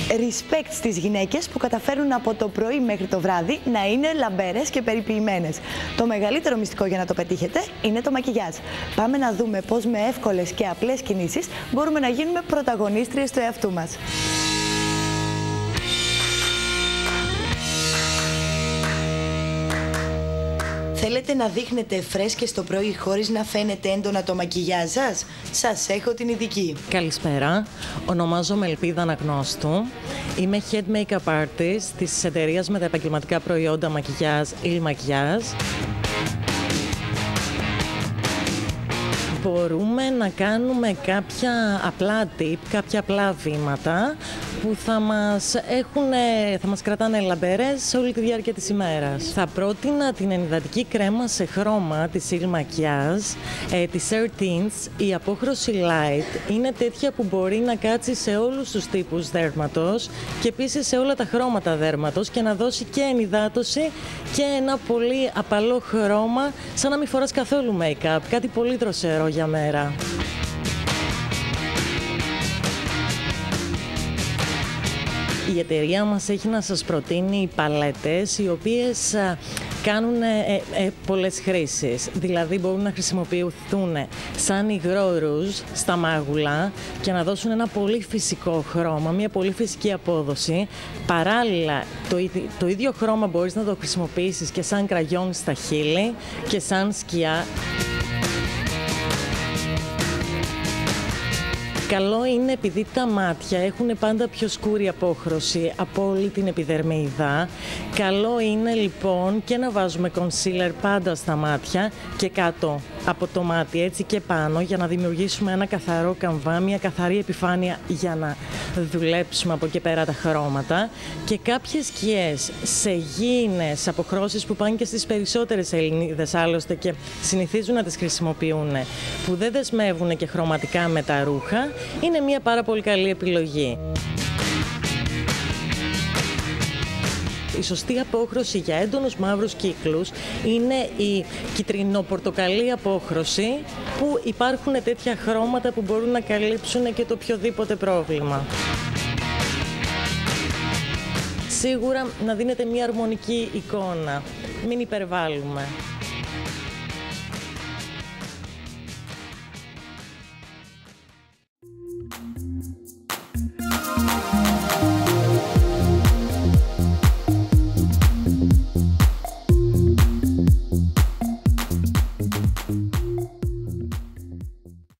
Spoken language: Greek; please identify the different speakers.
Speaker 1: Respect στις γυναίκες που καταφέρουν από το πρωί μέχρι το βράδυ να είναι λαμπερές και περιποιημένες. Το μεγαλύτερο μυστικό για να το πετύχετε είναι το μακιγιάζ. Πάμε να δούμε πώς με εύκολες και απλές κινήσεις μπορούμε να γίνουμε πρωταγωνίστριες του εαυτού μας. Θέλετε να δείχνετε φρέσκες το πρωί χωρίς να φαίνεται έντονα το μακιγιάζ σας? Σας έχω την ειδική.
Speaker 2: Καλησπέρα. Ονομάζομαι Ελπίδα Αναγνώστου. Είμαι Head Makeup Artist της εταιρείας με τα επαγγελματικά προϊόντα μακιγιάζ Il Makiage. Μπορούμε να κάνουμε κάποια απλά tip, κάποια απλά βήματα που θα μας κρατάνε λαμπερές σε όλη τη διάρκεια της ημέρας. Θα πρότεινα την ενυδατική κρέμα σε χρώμα της Il Makiage, της Air Tints. Η απόχρωση Light είναι τέτοια που μπορεί να κάτσει σε όλους τους τύπους δέρματος και επίσης σε όλα τα χρώματα δέρματος και να δώσει και ενυδάτωση και ένα πολύ απαλό χρώμα, σαν να μην φοράς καθόλου make-up, κάτι πολύ δροσερό για μέρα. Η εταιρεία μας έχει να σας προτείνει παλέτες οι οποίες κάνουν πολλές χρήσεις. Δηλαδή μπορούν να χρησιμοποιηθούν σαν υγρό ρούζ στα μάγουλα και να δώσουν ένα πολύ φυσικό χρώμα, μια πολύ φυσική απόδοση. Παράλληλα, το ίδιο χρώμα μπορείς να το χρησιμοποιήσεις και σαν κραγιόν στα χείλη και σαν σκιά. Καλό είναι επειδή τα μάτια έχουν πάντα πιο σκούρη απόχρωση από όλη την επιδερμίδα. Καλό είναι λοιπόν και να βάζουμε concealer πάντα στα μάτια και κάτω από το μάτι, έτσι και πάνω, για να δημιουργήσουμε ένα καθαρό καμβά, μια καθαρή επιφάνεια για να δουλέψουμε από εκεί πέρα τα χρώματα. Και κάποιες σκιές σε γήινες αποχρώσεις που πάνε και στις περισσότερες Ελληνίδες άλλωστε και συνηθίζουν να τις χρησιμοποιούν, που δεν δεσμεύουν και χρωματικά με τα ρούχα, είναι μια πάρα πολύ καλή επιλογή. Η σωστή απόχρωση για έντονους μαύρους κύκλους είναι η κυτρινοπορτοκαλί απόχρωση, που υπάρχουν τέτοια χρώματα που μπορούν να καλύψουν και το οποιοδήποτε πρόβλημα. Σίγουρα να δίνετε μια αρμονική εικόνα, μην υπερβάλλουμε.